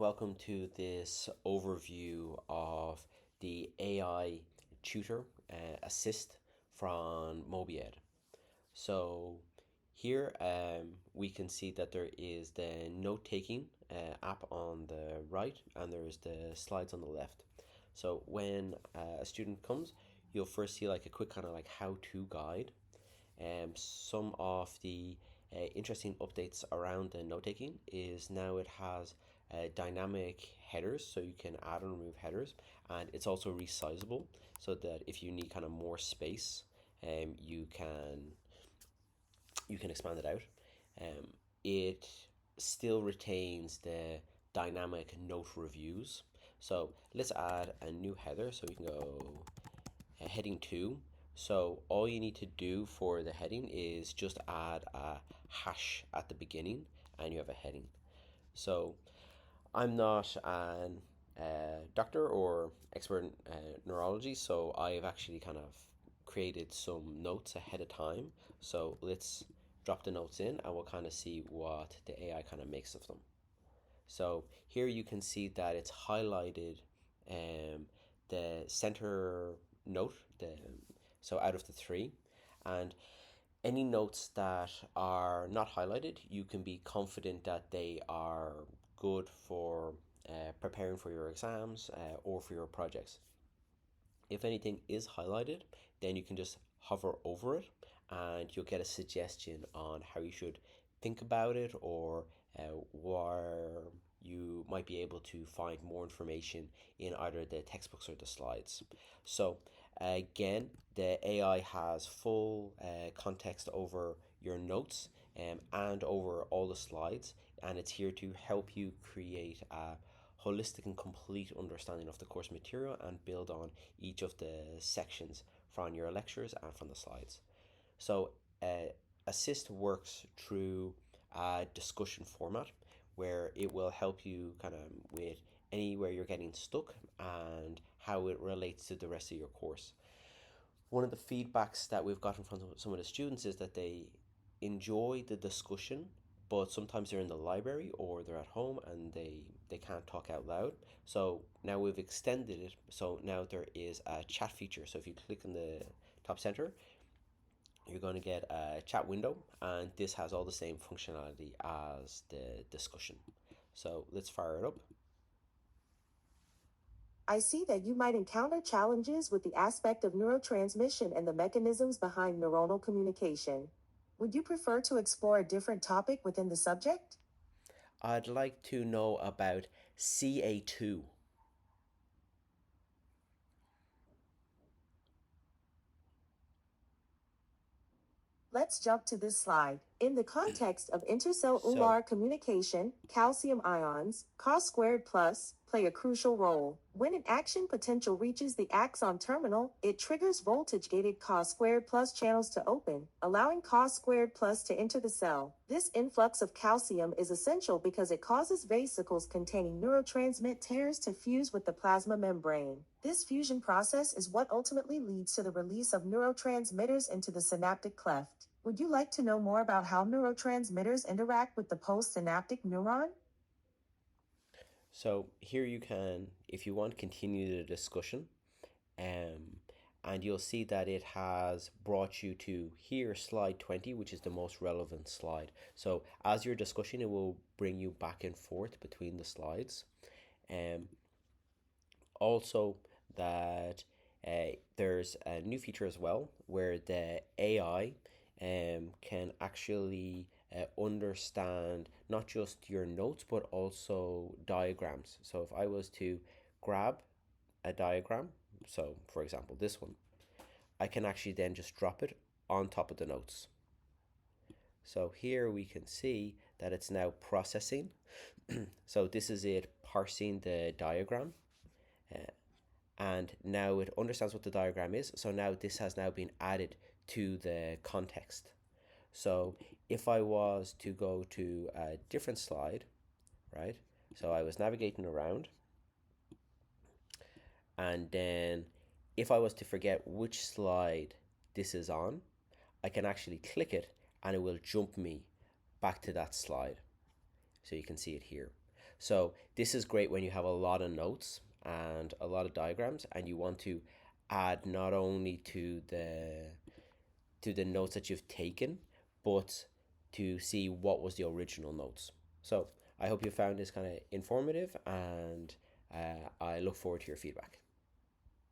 welcome to this overview of the AI tutor assist from MobiEd. So here we can see that there is the note-taking app on the right and there's the slides on the left. So when a student comes, you'll first see like a quick kind of like how-to guide. Some of the interesting updates around the note taking is now it has dynamic headers, so you can add and remove headers, and it's also resizable, so that if you need kind of more space, you can expand it out. It still retains the dynamic note reviews. So let's add a new header. So we can go heading 2. So all you need to do for the heading is just add a hash at the beginning and you have a heading. So I'm not an doctor or expert in neurology, so I've actually kind of created some notes ahead of time. So let's drop the notes in and we'll kind of see what the AI kind of makes of them. So here you can see that it's highlighted the center note, so out of the three, and any notes that are not highlighted, you can be confident that they are good for preparing for your exams or for your projects. If anything is highlighted, then you can just hover over it and you'll get a suggestion on how you should think about it or where you might be able to find more information in either the textbooks or the slides. So again, the AI has full context over your notes and over all the slides, and it's here to help you create a holistic and complete understanding of the course material and build on each of the sections from your lectures and from the slides. So Assist works through a discussion format where it will help you kind of with anywhere you're getting stuck and how it relates to the rest of your course. One of the feedbacks that we've gotten from some of the students is that they enjoy the discussion, but sometimes they're in the library or they're at home and they can't talk out loud. So now we've extended it. So now there is a chat feature. So if you click in the top center, you're going to get a chat window, and this has all the same functionality as the discussion. So let's fire it up. I see that you might encounter challenges with the aspect of neurotransmission and the mechanisms behind neuronal communication. Would you prefer to explore a different topic within the subject? I'd like to know about CA2. Let's jump to this slide. In the context of So intercellular communication, calcium ions, cos squared plus, play a crucial role. When an action potential reaches the axon terminal, it triggers voltage-gated cos squared plus channels to open, allowing cos squared plus to enter the cell. This influx of calcium is essential because it causes vesicles containing neurotransmitters to fuse with the plasma membrane. This fusion process is what ultimately leads to the release of neurotransmitters into the synaptic cleft. Would you like to know more about how neurotransmitters interact with the postsynaptic neuron? So here you can, if you want, continue the discussion, and you'll see that it has brought you to here, slide 20, which is the most relevant slide. So as you're discussing, it will bring you back and forth between the slides. Um, Also, that there's a new feature as well where the AI can actually understand not just your notes but also diagrams. So if I was to grab a diagram, so for example this one, I can actually then just drop it on top of the notes. So here we can see that it's now processing. So this is it parsing the diagram, and now it understands what the diagram is. So now this has now been added to the context. So if I was to go to a different slide, right? So I was navigating around, and then if I was to forget which slide this is on, I can actually click it and it will jump me back to that slide. So you can see it here. So this is great when you have a lot of notes and a lot of diagrams, and you want to add not only to the notes that you've taken, but to see what was the original notes. So I hope you found this kind of informative, and I look forward to your feedback.